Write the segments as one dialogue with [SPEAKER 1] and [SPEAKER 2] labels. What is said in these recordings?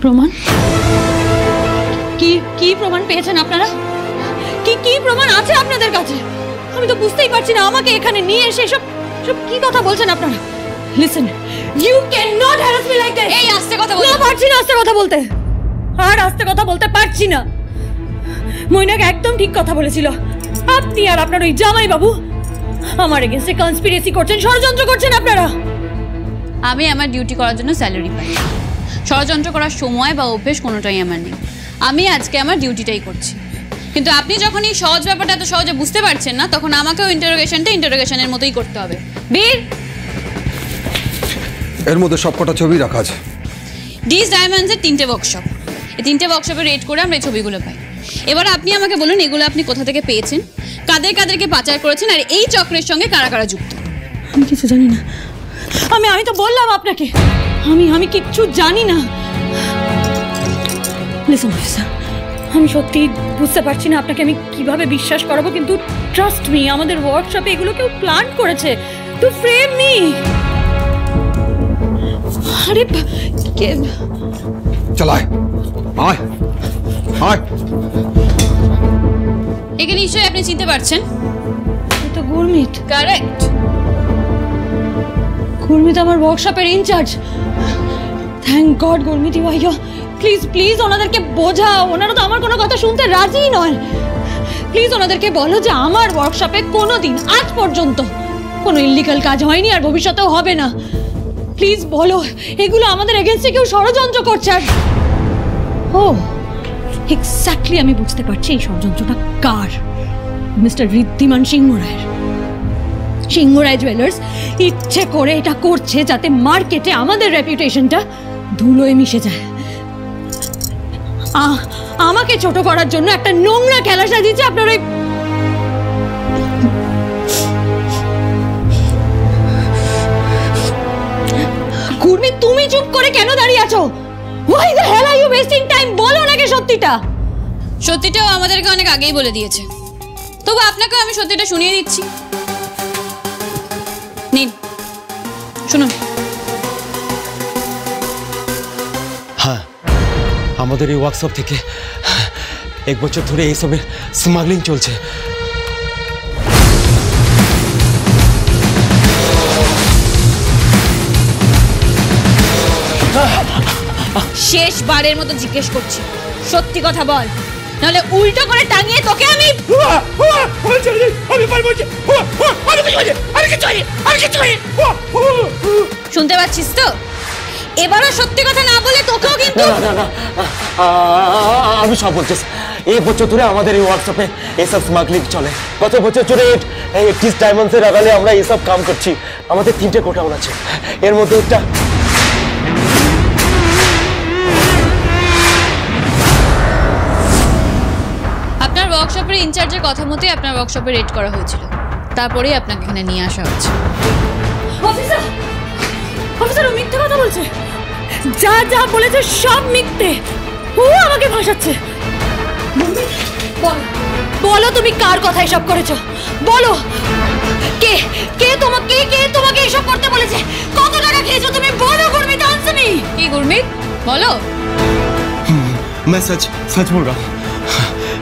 [SPEAKER 1] প্রমাণ? কি প্রমাণ পেয়েছেন আপনারা? কি প্রমাণ আছে আপনাদের কাছে? আমি তো বুঝতেই পারছি না। আমাকে এখানে নিয়ে এসে সব কি কথা বলছেন আপনারা? Listen, you can not harass me like that. এই আস্তে কথা বল। না, পারছি না আস্তে কথা বলতে। আর আস্তে কথা বলতে পারছি না। মৈনাক একদম ঠিক কথা বলেছিল। আপনি আর আপনার ওই জামাই বাবু আমার এগেইনস্টে কনস্পিরেসি করছেন, ষড়যন্ত্র করছেন আপনারা।
[SPEAKER 2] আমি আমার ডিউটি করার জন্য স্যালারি পাই। ষড়যন্ত্র করার সময় বা অভ্যেস কোনোটাই আমার নেই। আমি আজকে আমার ডিউটিটাই করছি। কিন্তু আপনি যখন এই সহজ ব্যাপারটা এত সহজে বুঝতে পারছেন না, তখন আমাকেও ইন্টারোগেশনের মতোই করতে হবে। বীর,
[SPEAKER 3] এর মধ্যে সবকটা ছবি রাখা আছে।
[SPEAKER 2] ডিস ডায়মন্ডসের 3টে ওয়ার্কশপ। এই 3টে ওয়ার্কশপে রেট করে আমরা এই ছবিগুলো পাই। এবার আপনি আমাকে বলুন, এগুলো আপনি কোথা থেকে পেয়েছেন, কাদেরকে পাচার করেছেন, আর এই চক্রের সঙ্গে কারা কারা যুক্ত?
[SPEAKER 1] আমি কিছু জানি না। আমি তো বললাম আপনাকে, আমি কিচ্ছু জানি না। লিসেন অফিসার, আমি সত্যি বুঝতে পারছি না আপনাকে আমি কিভাবে বিশ্বাস করাবো, কিন্তু ট্রাস্ট মি, আমাদের ওয়ার্কশপে এগুলো কেউ প্ল্যান করেছে টু ফ্রেম মি। আরে
[SPEAKER 3] চালায়, আয় আয়।
[SPEAKER 2] একে নিশ্চয়ই আপনি চিনতে পারছেন।
[SPEAKER 1] এটা গুরমিত।
[SPEAKER 2] কারেক্ট।
[SPEAKER 1] গুরমিত আমার ওয়ার্কশপের in charge. Thank God Gurmeet you are here. Please ওনাদেরকে বোঝাও, ওনারা তো আমার কোনো কথা শুনতে রাজি নয়। প্লিজ ওনাদেরকে বলো যে আমার ওয়ার্কশপে কোনোদিন আজ পর্যন্ত কোনো ইল্লিগাল কাজ হয়নি আর ভবিষ্যতেও হবে না। প্লিজ বলো, এগুলো আমাদের এগেইনস্টে কেউ ষড়যন্ত্র করছে। ও এক্স্যাক্টলি, আমি বুঝতে পারছি এই ষড়যন্ত্রটা কার। মিস্টার ঋদ্ধিমান সিংহরায়ের। সিংহরায় জুয়েলার্স ইচ্ছে করে এটা করছে যাতে মার্কেটে আমাদের রেপুটেশনটা ধুলোয় মিশে যায়। আমাকে ছোট করার জন্য একটা নোংরা খেলা সাজিয়েছে আপনার ওই। গুরমিত, তুমি চুপ করে কেন দাঁড়িয়ে আছো? Why the hell are you wasting time? বলো নাকি সত্যিটা।
[SPEAKER 2] সত্যিটাও আমাদেরকে অনেক আগেই বলে দিয়েছে, তবু আপনাকেও আমি সত্যিটা শুনিয়ে দিচ্ছি। নিন শুনুন।
[SPEAKER 4] হ্যাঁ, আমাদের এই ওয়ার্কশপ থেকে 1 বছর ধরে এইসবের স্মাগলিং চলছে।
[SPEAKER 2] শেষবারের মতো জিজ্ঞেস করছি, সত্যি কথা বল, নাহলে উল্টো করে টাঙিয়ে তোকে আমি। শুনতে পাচ্ছিস তো? এবারও সত্যি কথা না বলে তোকেও কিন্তু।
[SPEAKER 4] আমি সব বলছি। 1 বছর ধরে আমাদের এই ওয়ার্কশপে এইসব স্মাগলিং চলে। কত বছর ধরে ডিস ডায়মন্ডসের আগালে আমরা এইসব কাম করছি। আমাদের 3টে গোডাউন আছে, এর মধ্যে একটা।
[SPEAKER 2] আপনার ওয়ার্কশপের ইনচার্জের কথা মতোই আপনার ওয়ার্কশপে রেড করা হয়েছিল, তারপরেই আপনাকে এখানে নিয়ে আসা হচ্ছে।
[SPEAKER 1] অফিসার ও মিথ্যে কথা বলছে। যা বলেছে সব মিথ্যে। ও আমাকে ভাসাচ্ছে। বলো তুমি কার কথা এসব করেছো? বলো কে তোমাকে এসব করতে বলেছে? কত টাকা খেয়েছো তুমি? বলো গুরমিত, আনসার মি।
[SPEAKER 2] কি গুরমিত, বলো।
[SPEAKER 4] मैं सच बोल रहा हूँ।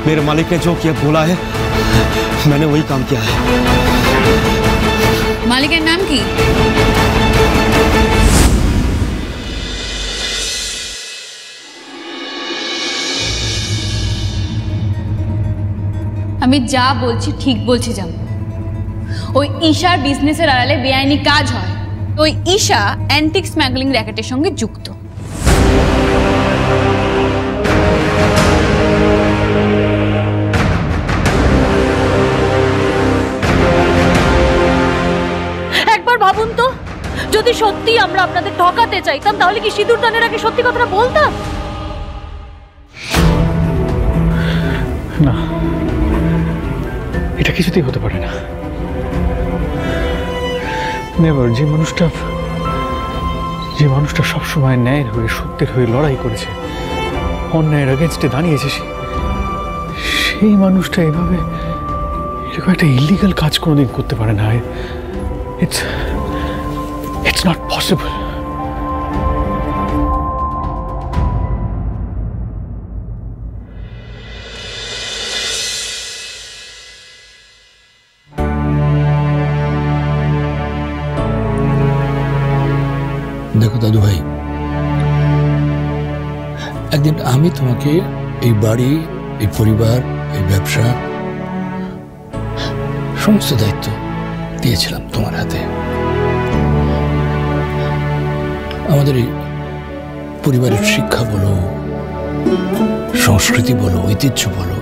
[SPEAKER 4] मेरे मालिक ने जो किया बोला है, मैंने वही काम किया है।
[SPEAKER 2] मालिकेर नाम की? আমি যা বলছি ঠিক বলছি জানো। ওই ঈশার বিজনেসের আড়ালে বেআইনি কাজ হয়। ওই ঈশা অ্যান্টিক স্মাগলিং র্যাকেটের সঙ্গে যুক্ত।
[SPEAKER 1] একবার ভাবুন তো, যদি সত্যি আমরা আপনাদের ঠকাতে চাইতাম তাহলে কি সিঁদুর দানের আগে সত্যি কথাটা বলতাম?
[SPEAKER 5] না, এটা কিছুতেই হতে পারে না। নেভার। যে মানুষটা সবসময় ন্যায়ের হয়ে, সত্যের হয়ে লড়াই করেছে, অন্যায়ের এগেইনস্টে দাঁড়িয়েছে, সেই মানুষটা এভাবে এরকম একটা ইলিগাল কাজ কোনোদিন করতে পারে না। It's not possible.
[SPEAKER 6] দাদু ভাই, একদিন আমি তোমাকে এই বাড়ি, এই পরিবার, এই ব্যবসা সমস্ত দায়িত্ব দিয়েছিলাম তোমার হাতে। আমাদের এই পরিবারের শিক্ষা বলো, সংস্কৃতি বলো, ঐতিহ্য বলো,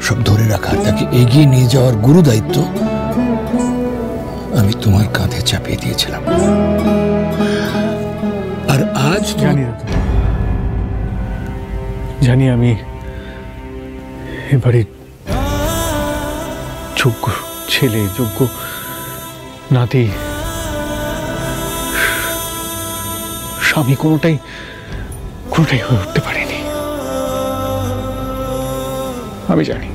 [SPEAKER 6] সব ধরে রাখার, তাকে এগিয়ে নিয়ে যাওয়ার গুরু দায়িত্ব আমি তোমার কাঁধে চাপিয়ে দিয়েছিলাম। আর আজ
[SPEAKER 5] জানি আমি এবারে যোগ্য ছেলে, যোগ্য নাতি, স্বামী কোনোটাই হয়ে উঠতে পারেনি। আমি জানি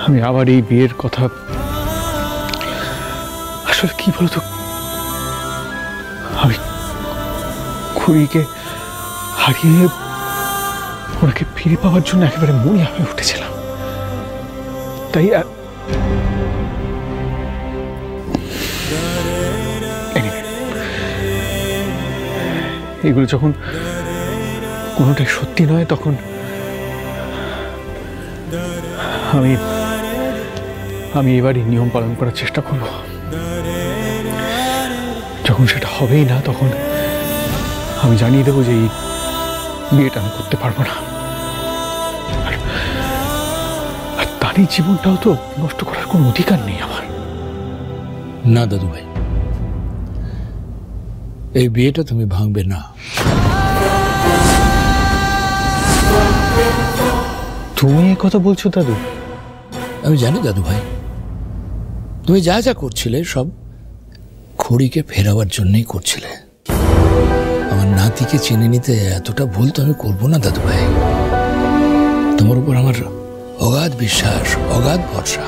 [SPEAKER 5] আমি আবার এই বিয়ের কথা, আসলে কি বলতো, আমি খুড়িকে হারিয়ে ওনাকে ফিরে পাওয়ার জন্য একেবারে মরিয়া হয়ে উঠেছিলাম। তাই এগুলো যখন কোনোটাই সত্যি নয়, তখন আমি এবারই নিয়ম পালন করার চেষ্টা করব। যখন সেটা হবেই না, তখন আমি জানিয়ে দেবো যে এই বিয়েটা আমি করতে পারবো না। আর তার এই জীবনটাও তো নষ্ট করার কোনো অধিকার নেই আমার।
[SPEAKER 6] না দাদু ভাই, এই বিয়েটা তুমি ভাঙবে না।
[SPEAKER 5] তুমি এ কথা বলছো দাদু?
[SPEAKER 6] আমি জানি দাদু ভাই, তুমি যা যা করছিলে সব খড়িকে ফেরাবার জন্যই করছিলে। আমার নাতিকে চিনে নিতে এতটা ভুল তো আমি করবো না দাদু ভাই। তোমার উপর আমার অগাধ বিশ্বাস, অগাধ ভরসা।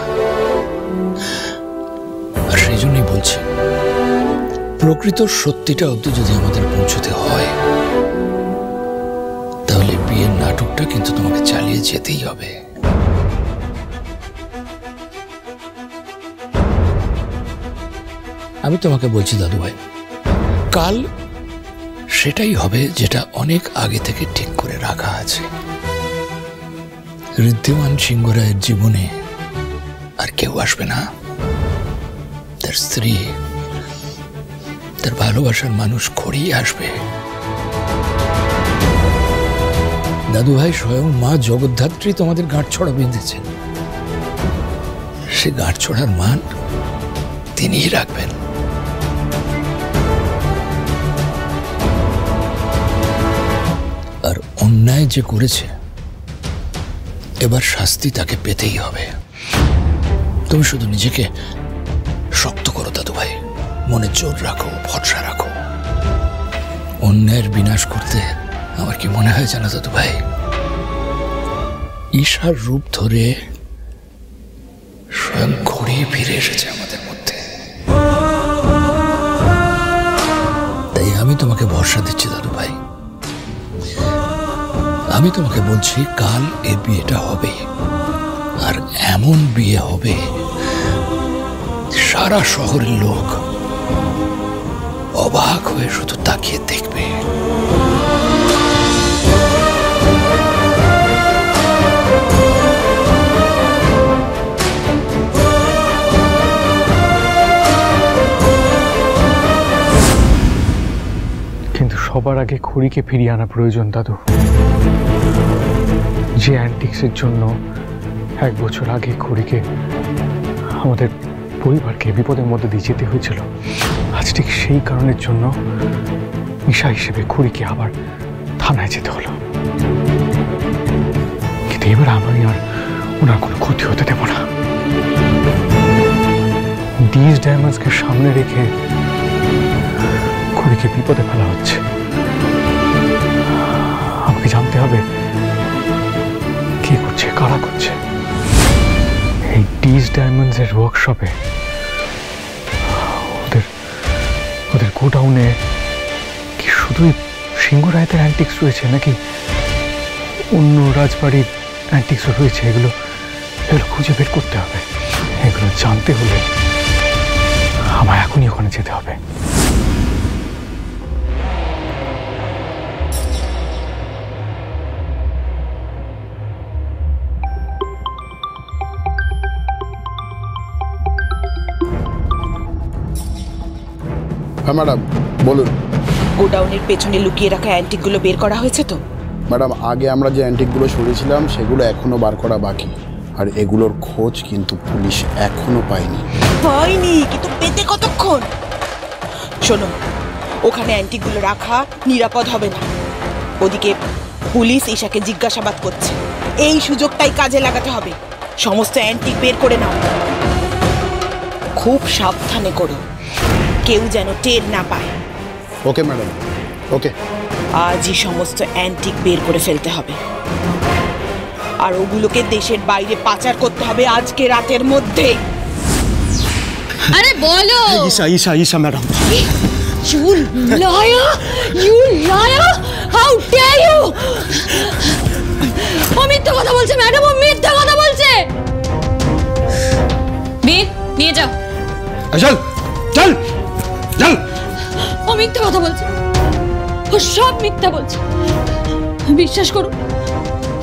[SPEAKER 6] আর সেই জন্যই বলছি, প্রকৃত সত্যিটা অবধি যদি আমাদের পৌঁছতে হয়, তাহলে বিয়ের নাটকটা কিন্তু তোমাকে চালিয়ে যেতেই হবে। আমি তোমাকে বলছি দাদু ভাই, কাল সেটাই হবে যেটা অনেক আগে থেকে ঠিক করে রাখা আছে। ঋদ্ধিমান সিংহরায়ের জীবনে আর কেউ আসবে না। তার স্ত্রী, তার ভালোবাসার মানুষ খড়ি আসবে। দাদু ভাই, স্বয়ং মা জগদ্ধাত্রী তোমাদের গাঁটছড়া বেঁধেছেন। সে গাঁটছড়ার মান তিনিই রাখবেন। আর অন্যায় যে করেছে, এবার শাস্তি তাকে পেতেই হবে। তুমি শুধু নিজেকে শক্ত করো দাদু ভাই, মনে জোর রাখো, ভরসা রাখো। অন্যায়ের বিনাশ করতে আমার কি মনে হয় জানো দাদু ভাই, ঈশার রূপ ধরে স্বয়ং ঘুরিয়ে ফিরে এসেছে আমাদের মধ্যে। তাই আমি তোমাকে ভরসা দিচ্ছি দাদু ভাই। আমি তোমাকে বলছি, কাল এই বিয়েটা হবে। আর এমন বিয়ে হবে, সারা শহরের লোক অবাক হয়ে শুধু তাকিয়ে দেখবে।
[SPEAKER 5] কিন্তু সবার আগে খড়িকে ফিরিয়ে আনা প্রয়োজন দাদু। যে অ্যান্টিক্সের জন্য 1 বছর আগে খড়িকে, আমাদের পরিবারকে বিপদের মধ্যে দিয়ে যেতে হয়েছিল, আজ ঠিক সেই কারণের জন্য ঈশা হিসেবে খড়িকে আবার থানায় যেতে হলো। কিন্তু এবার আমি আর ওনার কোনো ক্ষতি হতে দেব না। ডিজ ডায়মন্ডসকে সামনে রেখে খড়িকে বিপদে ফেলা হচ্ছে। আমাকে জানতে হবে কে করছে, কারা করছে। এই ডিজ ডায়মন্ডসের ওয়ার্কশপে, ওদের গোডাউনে কি শুধুই সিংহরায়তের অ্যান্টিক্স রয়েছে, নাকি অন্য রাজবাড়ির অ্যান্টিক্সও রয়েছে? এগুলো খুঁজে বের করতে হবে। এগুলো জানতে হলে আমায় এখনই ওখানে যেতে হবে।
[SPEAKER 7] হ্যাঁ ম্যাডাম বলুন।
[SPEAKER 8] গোডাউনের পেছনে লুকিয়ে রাখা অ্যান্টিকগুলো বের করা হয়েছে তো?
[SPEAKER 7] ম্যাডাম আগে আমরা যে অ্যান্টিকগুলো সরিয়েছিলাম সেগুলো এখনো বার করা বাকি, আর এগুলোর খোঁজ কিন্তু পুলিশ এখনো পায়নি।
[SPEAKER 8] হয়নি কিন্তু পেতে কতক্ষণ? শোনো, ওখানে অ্যান্টিকগুলো রাখা নিরাপদ হবে না। ওদিকে পুলিশ ঈশাকে জিজ্ঞাসাবাদ করছে, এই সুযোগটাই কাজে লাগাতে হবে। সমস্ত অ্যান্টিক বের করে নাও, খুব সাবধানে করো, কেউ যেন টের না পায়।
[SPEAKER 7] ওকে ম্যাডাম, ওকে।
[SPEAKER 8] আজই সমস্ত অ্যান্টিক বের করে ফেলতে হবে, আর ওগুলোকে দেশের বাইরে পাচার করতে হবে আজকে রাতের মধ্যে।
[SPEAKER 2] আরে বলো।
[SPEAKER 4] Isha Isha Isha madam,
[SPEAKER 1] You liar! You liar! How dare you! ও মিথ্যা কথা বলছে ম্যাডাম, ও মিথ্যা কথা বলছে।
[SPEAKER 2] বীর, নিয়ে যাও।
[SPEAKER 3] চল চল চল।
[SPEAKER 1] ও মিথ্যা কথা বলছে, ও সব মিথ্যা বলছে। বিশ্বাস করুন,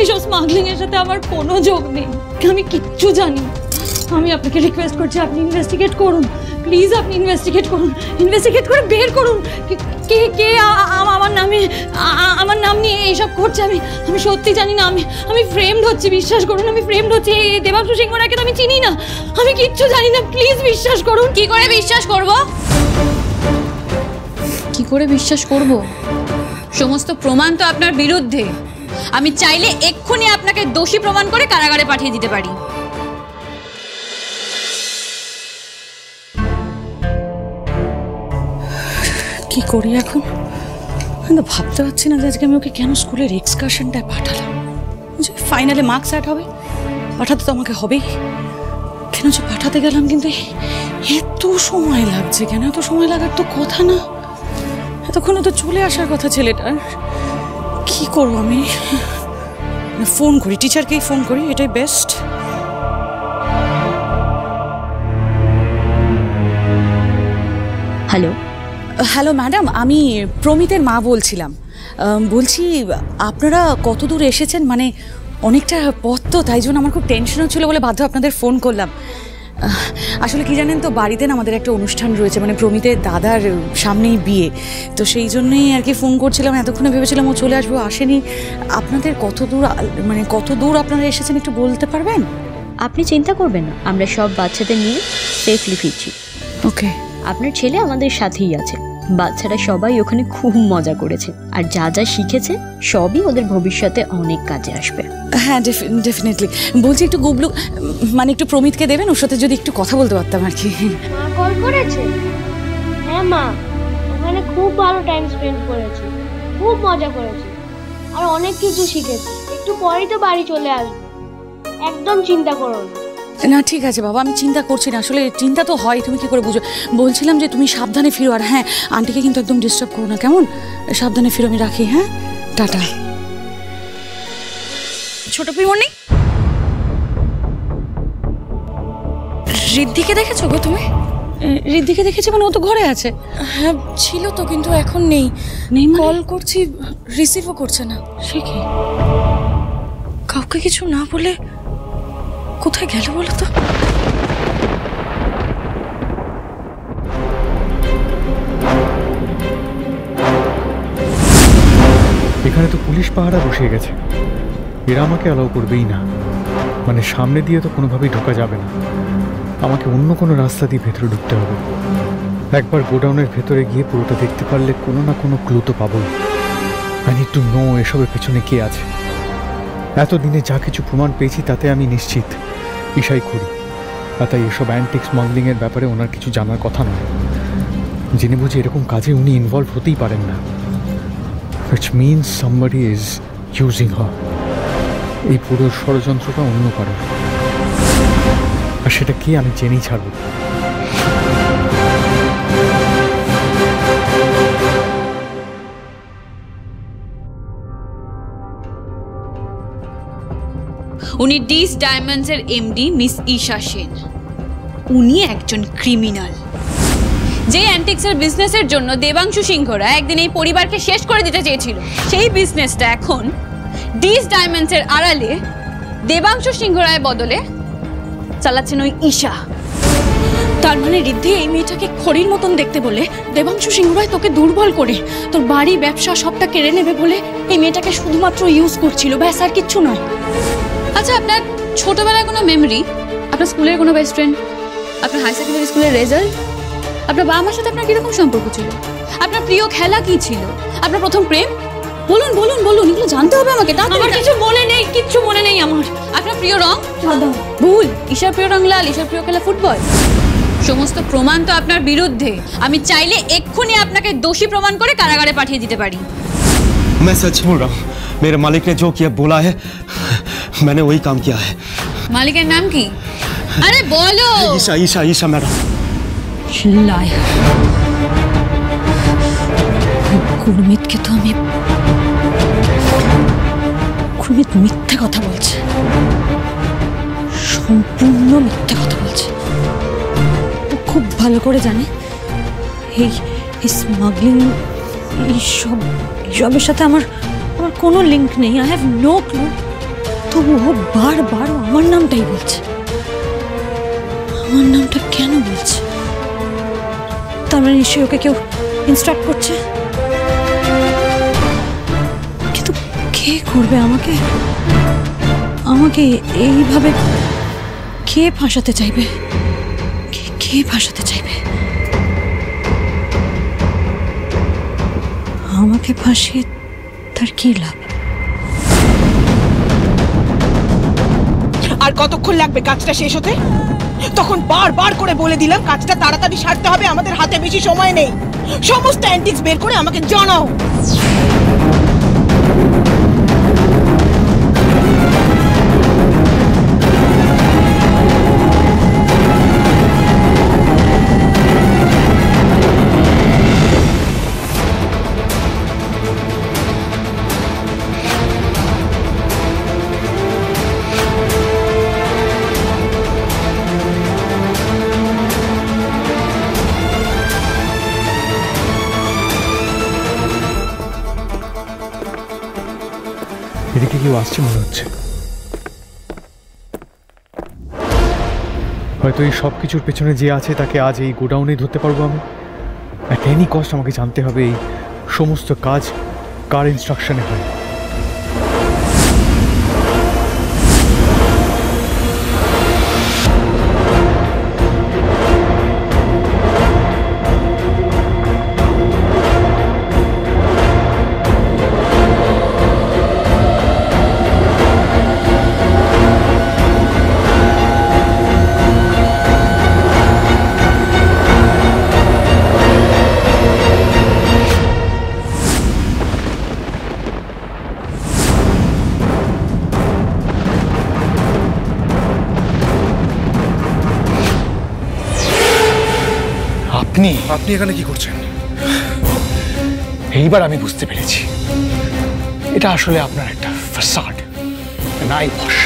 [SPEAKER 1] এসব স্মাগলিং এর সাথে আমার কোনো যোগ নেই, আমি কিচ্ছু জানি না। আমি আপনাকে রিকোয়েস্ট করছি, আপনি ইনভেস্টিগেট করুন প্লিজ। আপনি ইনভেস্টিগেট করুন, ইনভেস্টিগেট করে বের করুন কে কে আমার নাম নিয়ে এইসব করছে। আমি সত্যি জানি না, আমি ফ্রেমড হচ্ছি, বিশ্বাস করুন আমি ফ্রেমড হচ্ছি। এই দেবাংশু সিংহ রায়কে তো আমি চিনি না, আমি কিচ্ছু জানি না, প্লিজ বিশ্বাস করুন।
[SPEAKER 2] কি করে বিশ্বাস করব? কি করে বিশ্বাস করব? সমস্ত প্রমাণ তো আপনার বিরুদ্ধে। আমি চাইলে এক্ষুনি আপনাকে দোষী প্রমাণ করে কারাগারে পাঠিয়ে দিতে পারি।
[SPEAKER 1] কি করি এখন? আমি তো ভাবতে পারছি না যে আজকে আমি ওকে কেন স্কুলের এক্সকারশনটায় পাঠালাম। যে ফাইনালে মার্কস অ্যাড হবে, পাঠাতে তো আমাকে হবেই। কেন যে পাঠাতে গেলাম, কিন্তু এত সময় লাগছে কেন? এত সময় লাগার তো কথা না, এতক্ষণে তো চলে আসার কথা ছেলেটার। কি করবো আমি? ফোন করি, টিচারকেই ফোন করি, এটাই বেস্ট।
[SPEAKER 9] হ্যালো
[SPEAKER 1] হ্যালো ম্যাডাম, আমি প্রমিতের মা বলছিলাম। বলছি আপনারা কত দূর এসেছেন? মানে অনেকটা পথ তো, তাই জন্য আমার খুব টেনশন হচ্ছিলো বলে বাধ্য আপনাদের ফোন করলাম। আসলে কি জানেন তো, বাড়িতে না আমাদের একটা অনুষ্ঠান রয়েছে, মানে প্রমিতের দাদার সামনেই বিয়ে, তো সেই জন্যই আর কি ফোন করছিলাম। এতক্ষণে ভেবেছিলাম ও চলে আসবো, আসেনি। আপনাদের কত দূর আপনারা এসেছেন একটু বলতে পারবেন?
[SPEAKER 9] আপনি চিন্তা করবেন না, আমরা সব বাচ্চাদের নিয়ে সেফলি ফিরছি।
[SPEAKER 1] ওকে।
[SPEAKER 9] আপনার ছেলে আমাদের সাথেই আছে। বাচ্চারা সবাই ওখানে খুব মজা করেছে, আর যা যা শিখেছে সবই ওদের ভবিষ্যতে অনেক কাজে আসবে।
[SPEAKER 1] হ্যাঁ ডেফিনেটলি। বলছি একটু গুবলু, মানে একটু প্রমিতকে দেবেন, ওর সাথে যদি একটু কথা বলতে পারতাম আর কি।
[SPEAKER 10] মা কল করেছে? হ্যাঁ মা, ওখানে খুব ভালো টাইম স্পেন্ড করেছি, খুব মজা করেছি, আর অনেক কিছু শিখেছি। একটু পরেই তো বাড়ি চলে আসবো, একদম চিন্তা করো না।
[SPEAKER 1] না ঠিক আছে বাবা, আমি চিন্তা করছি না। আসলে চিন্তা তো হয়, তুমি কি করে বুঝো। বলছিলাম যে তুমি সাবধানে ফিরো, আর হ্যাঁ আন্টিকে কিন্তু একদম ডিস্টার্ব করো না, কেমন? সাবধানে ফিরো, আমি রাখি। হ্যাঁ, টাটা। ছোট পিমনি, ঋদ্ধিকে দেখেছো গো তুমি? ঋদ্ধিকে দেখেছি মানে ও তো ঘরে আছে।
[SPEAKER 11] হ্যাঁ ছিল তো, কিন্তু এখন নেই। কল করছি, রিসিভও করছে না।
[SPEAKER 1] সে কি? কাউকে কিছু না বলে কোথায় গেল বলো তো?
[SPEAKER 5] এখানে তো পুলিশ পাহারা বসিয়ে গেছে, এরা আমাকে অ্যালাউ করবেই না। মানে সামনে দিয়ে তো কোনোভাবেই ঢোকা যাবে না, আমাকে অন্য কোনো রাস্তা দিয়ে ভেতরে ঢুকতে হবে। একবার গোডাউনের ভেতরে গিয়ে পুরোটা দেখতে পারলে কোনো না কোনো ক্লু তো পাবোই। আই নিড টু নো এসবের পেছনে কে আছে। এতদিনে যা কিছু প্রমাণ পেয়েছি তাতে আমি নিশ্চিত ঈশাই খুঁড়ি, আর তাই এসব অ্যান্টিক স্মাগলিংয়ের ব্যাপারে ওনার কিছু জানার কথা নয়। জেনে বুঝে এরকম কাজে উনি ইনভলভ হতেই পারেন না। which means somebody is using her. এই পুরো ষড়যন্ত্রটা অন্য কারো, আর সেটা কি আমি জেনেই ছাড়ব।
[SPEAKER 2] উনি ডিস ডায়মন্ডসের এমডি মিস ঈশা সেন। উনি একজন ক্রিমিনাল, যে অ্যান্টিক্সের বিজনেসের জন্য দেবাংশু সিংহরা একদিন এই পরিবারকে শেষ করে দিতে চেয়েছিল, সেই বিজনেসটা এখন ডিস ডায়মন্ডসের আড়ালে দেবাংশু সিংহ রায়ের বদলে চালাচ্ছেন ওই ঈশা।
[SPEAKER 11] তার মানে ঋদ্ধি এই মেয়েটাকে খড়ির মতন দেখতে বলে দেবাংশু সিংহ রায় তোকে দুর্বল করে তোর বাড়ি ব্যবসা সবটা কেড়ে নেবে বলে এই মেয়েটাকে শুধুমাত্র ইউজ করছিল, ব্যাস আর কিচ্ছু নয়।
[SPEAKER 2] আচ্ছা, আপনার ছোটবেলায় কোনো মেমরি, আপনার স্কুলের কোনো বেস্ট ফ্রেন্ড, আপনার হাই সেকেন্ডারি স্কুলের রেজাল্ট, আপনার বাবা মার সাথে আপনার কিরকম সম্পর্ক ছিল, আপনার প্রিয় খেলা কি ছিল, আপনার প্রথম প্রেম, বলুন বলুন বলুন, এগুলো জানতে হবে আমাকে।
[SPEAKER 1] আমার কিছু মনে নেই, কিচ্ছু মনে নেই আমার।
[SPEAKER 2] আপনার প্রিয় রং
[SPEAKER 1] সাদা।
[SPEAKER 2] ভুল। ঈশার প্রিয় রং লাল, ঈশার প্রিয় খেলা ফুটবল। সমস্ত প্রমাণ তো আপনার বিরুদ্ধে। আমি চাইলে এক্ষুনি আপনাকে দোষী প্রমাণ করে কারাগারে পাঠিয়ে দিতে পারি।
[SPEAKER 4] मैं सच बोल रहा हूँ, मेरे मालिक ने जो किया बोला है मैंने वही काम किया है।
[SPEAKER 2] মালিকের নাম কি? আরে বলো।
[SPEAKER 4] ईशा ईशा ईशा मैडम।
[SPEAKER 1] লায়ার। গুরমিতকে তো আমি, গুরমিত মিথ্যে কথা বলছে, সম্পূর্ণ মিথ্যে কথা বলছে। ও খুব ভালো করে জানে এই স্মাগলিং, এই সব জবের সাথে আমার কোনো লিঙ্ক নেই। I have no clue. তবু ও বারবার আমার নামটাই বলছে। আমার নামটা কেন বলছে? তার মানে নিশ্চয়ই ওকে কেউ ইনস্ট্রাক্ট করছে। কিন্তু কে করবে আমাকে? আমাকে এইভাবে কে ফাঁসাতে চাইবে? কে ফাঁসাতে চাইবে? আমাকে ফাঁসিয়ে তার কি লাভ?
[SPEAKER 8] আর কতক্ষণ লাগবে কাজটা শেষ হতে? তখন বারবার করে বলে দিলাম কাজটা তাড়াতাড়ি সারতে হবে, আমাদের হাতে বেশি সময় নেই। সমস্ত অ্যান্টিক্স বের করে আমাকে জানাও।
[SPEAKER 5] এদিকে কেউ আসছে মনে হচ্ছে। হয়তো এই সব কিছুর পেছনে যে আছে তাকে আজ এই গোডাউনেই ধরতে পারবো আমি। অ্যাট এনি কস্ট আমাকে জানতে হবে এই সমস্ত কাজ কার ইনস্ট্রাকশনে হয়।
[SPEAKER 3] আপনি এখানে কি করছেন?
[SPEAKER 5] এইবার আমি বুঝতে পেরেছি এটা আসলে আপনার একটা ফাসাড, নাই বস।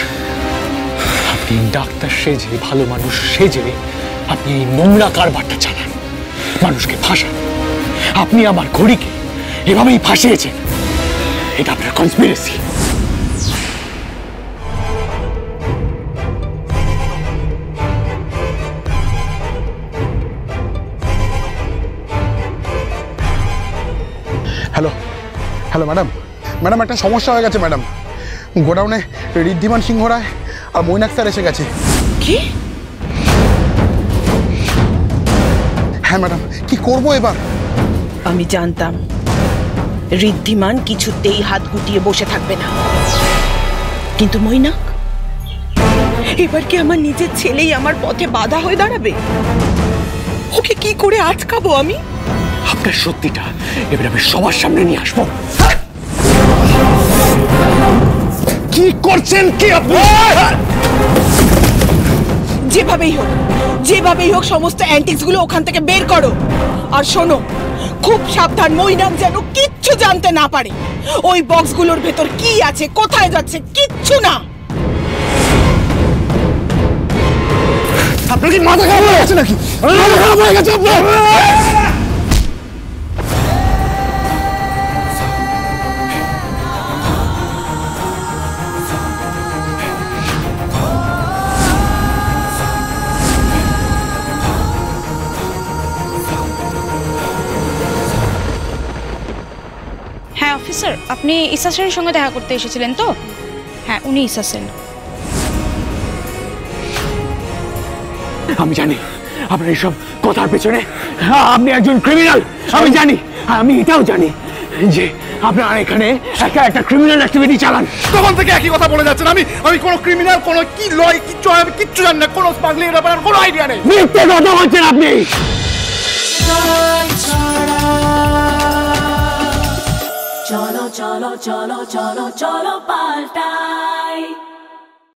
[SPEAKER 5] আপনি ডাক্তার সেজে, ভালো মানুষ সেজে আপনি এই নোংরা কারবারটা চালান, মানুষকে ফাঁসান। আপনি আমার ঘড়িকে এভাবেই ফাঁসিয়েছেন। এটা আপনার conspiracy.
[SPEAKER 7] Hello hello madam, madam একটা সমস্যা হয়ে গেছে ম্যাডাম। গোডাউনে ঋদ্ধিমান সিংহ রায় আর মৈনাক স্যার এসে গেছে।
[SPEAKER 8] কি?
[SPEAKER 7] হ্যাঁ ম্যাডাম, কি করবো এবার?
[SPEAKER 8] আমি জানতাম ঋদ্ধিমান কিছুতেই হাত গুটিয়ে বসে থাকবে না, কিন্তু মৈনাক এবার কি আমার নিজের ছেলেই আমার পথে বাধা হয়ে দাঁড়াবে? ওকে কি করে আটকাবো আমি?
[SPEAKER 5] আপনার সত্যিটা এবার আমি সবার সামনে নিয়ে আসবো। কি করছেন কি আপনি?
[SPEAKER 8] যেভাবেই হোক সমস্ত অ্যান্টিক্স গুলো ওখান থেকে বের করো। আর শোনো, খুব সাবধান, মৈনাক যেন কিচ্ছু জানতে না পারে। ওই বক্সগুলোর ভেতর কি আছে, কোথায় যাচ্ছে, কিচ্ছু না।
[SPEAKER 5] আপনার কি মাথা খারাপ হয়ে গেছে নাকি? মাথা খারাপ হয়ে গেছে আপনার?
[SPEAKER 11] হ্যাঁ অফিসার, আপনি ইসা সেনের সঙ্গে দেখা করতে এসেছিলেন তো? হ্যাঁ, উনি ইসা সেন।
[SPEAKER 5] আমি জানি আপনার এইসব কথার পেছনে আপনি একজন ক্রিমিনাল। আমি জানি, আমি এটাও জানি যে আপনারা এখানে একটা ক্রিমিনাল অ্যাক্টিভিটি চালান।
[SPEAKER 3] তখন থেকে একই কথা বলে যাচ্ছেন। আমি কোনো ক্রিমিনাল, কোনো কি লয়, কিচ্ছু আমি কিচ্ছু জানি না। কোনো স্মাগলিং এর ব্যাপারে কোনো আইডিয়া নেই।
[SPEAKER 5] মিথ্যে কথা বলছেন আপনি।
[SPEAKER 12] চলো চলো চলো চলো চলো পাল্টা।